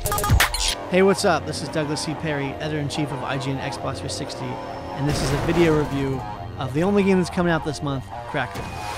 Hey, what's up? This is Douglas C. Perry, Editor-in-Chief of IGN Xbox 360, and this is a video review of the only game that's coming out this month, Crackdown.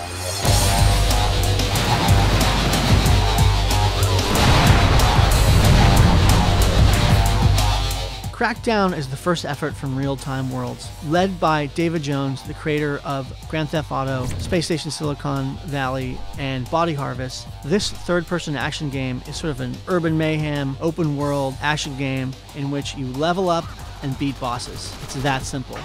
Crackdown is the first effort from Real-Time Worlds, led by David Jones, the creator of Grand Theft Auto, Space Station Silicon Valley, and Body Harvest. This third-person action game is sort of an urban mayhem, open-world action game in which you level up and beat bosses. It's that simple.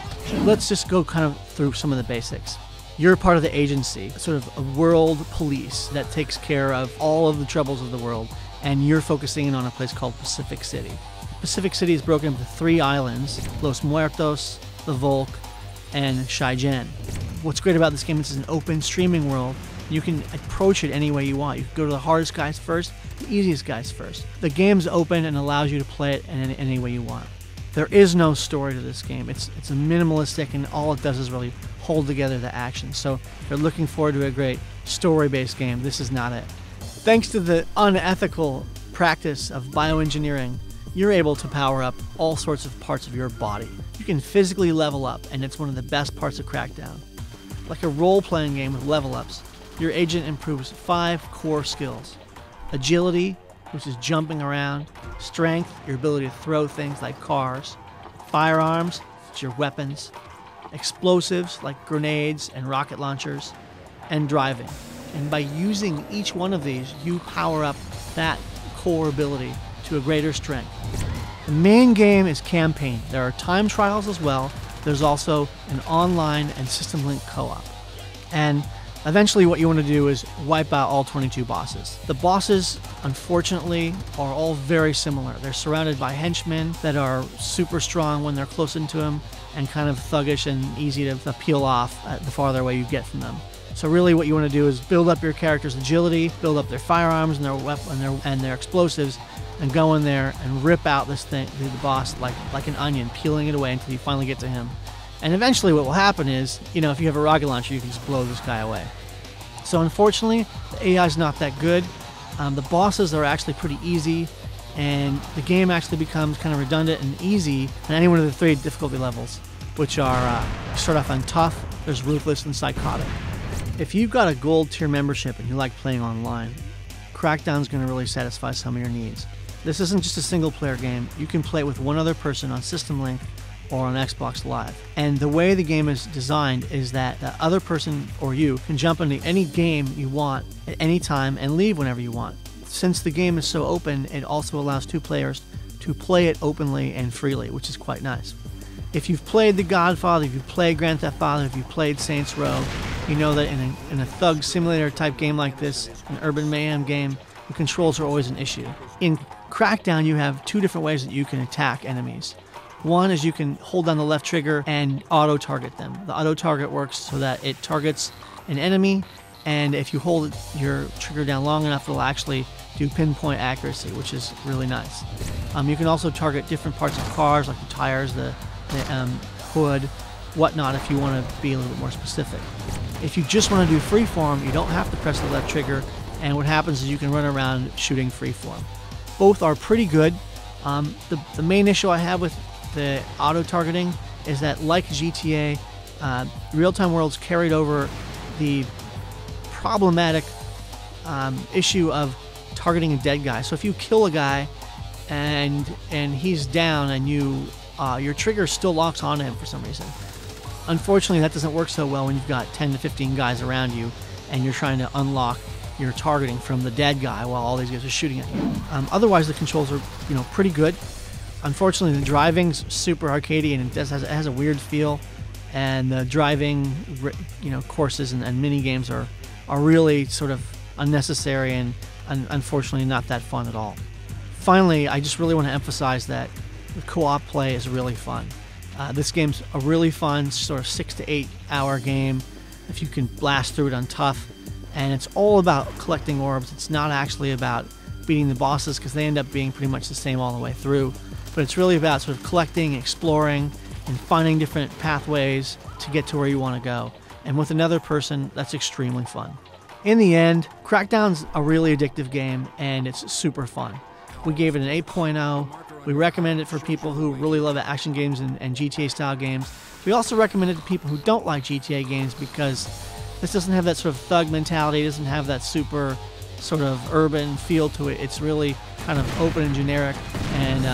Let's just go kind of through some of the basics. You're part of the agency, sort of a world police that takes care of all of the troubles of the world, and you're focusing in on a place called Pacific City. Pacific City is broken into 3 islands, Los Muertos, the Volk, and Shaijen. What's great about this game is it's an open streaming world. You can approach it any way you want. You can go to the hardest guys first, the easiest guys first. The game's open and allows you to play it in any way you want. There is no story to this game. It's a minimalistic, and all it does is really hold together the action. So if you're looking forward to a great story-based game, this is not it. Thanks to the unethical practice of bioengineering, you're able to power up all sorts of parts of your body. You can physically level up, and it's one of the best parts of Crackdown. Like a role-playing game with level-ups, your agent improves 5 core skills. Agility, which is jumping around. Strength, your ability to throw things like cars. Firearms, which are your weapons. Explosives, like grenades and rocket launchers. And driving. And by using each one of these, you power up that core ability to a greater strength. The main game is campaign. There are time trials as well. There's also an online and system link co-op. And eventually what you want to do is wipe out all 22 bosses. The bosses, unfortunately, are all very similar. They're surrounded by henchmen that are super strong when they're close into them and kind of thuggish and easy to peel off the farther away you get from them. So really what you want to do is build up your character's agility, build up their firearms and their weapons and their explosives, and go in there and rip out this thing, the boss, like an onion, peeling it away until you finally get to him. And eventually what will happen is, if you have a rocket launcher, you can just blow this guy away. So unfortunately, the AI is not that good. The bosses are actually pretty easy, and the game actually becomes kind of redundant and easy on any one of the 3 difficulty levels, which are, start off on tough, there's ruthless, and psychotic. If you've got a gold tier membership and you like playing online, Crackdown's going to really satisfy some of your needs. This isn't just a single player game. You can play it with one other person on System Link or on Xbox Live. And the way the game is designed is that the other person or you can jump into any game you want at any time and leave whenever you want. Since the game is so open, it also allows 2 players to play it openly and freely, which is quite nice. If you've played The Godfather, if you've played Grand Theft Auto, if you've played Saints Row, you know that in a thug simulator type game like this, an urban mayhem game, the controls are always an issue. In Crackdown, you have 2 different ways that you can attack enemies. One is you can hold down the left trigger and auto-target them. The auto-target works so that it targets an enemy, and if you hold your trigger down long enough, it'll actually do pinpoint accuracy, which is really nice. You can also target different parts of cars, like the tires, the hood, whatnot, if you want to be a little bit more specific. If you just want to do freeform, you don't have to press the left trigger, and what happens is you can run around shooting freeform. Both are pretty good. The main issue I have with the auto-targeting is that, like GTA, Real-Time Worlds carried over the problematic issue of targeting a dead guy. So if you kill a guy and he's down and your trigger still locks onto him for some reason. Unfortunately, that doesn't work so well when you've got 10 to 15 guys around you and you're trying to unlock your targeting from the dead guy while all these guys are shooting at you. Otherwise, the controls are pretty good. Unfortunately, the driving's super arcadey and it has a weird feel, and the driving courses and mini games are really sort of unnecessary and unfortunately not that fun at all. Finally, I just really want to emphasize that the co-op play is really fun. This game's a really fun sort of 6 to 8 hour game if you can blast through it on tough, and it's all about collecting orbs. It's not actually about beating the bosses because they end up being pretty much the same all the way through, but it's really about sort of collecting, exploring, and finding different pathways to get to where you want to go. And with another person, that's extremely fun. In the end, Crackdown's a really addictive game, and it's super fun. We gave it an 8.0. We recommend it for people who really love action games and GTA-style games. We also recommend it to people who don't like GTA games because this doesn't have that sort of thug mentality. It doesn't have that super sort of urban feel to it. It's really kind of open and generic, and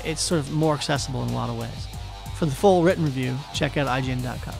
it's sort of more accessible in a lot of ways. For the full written review, check out IGN.com.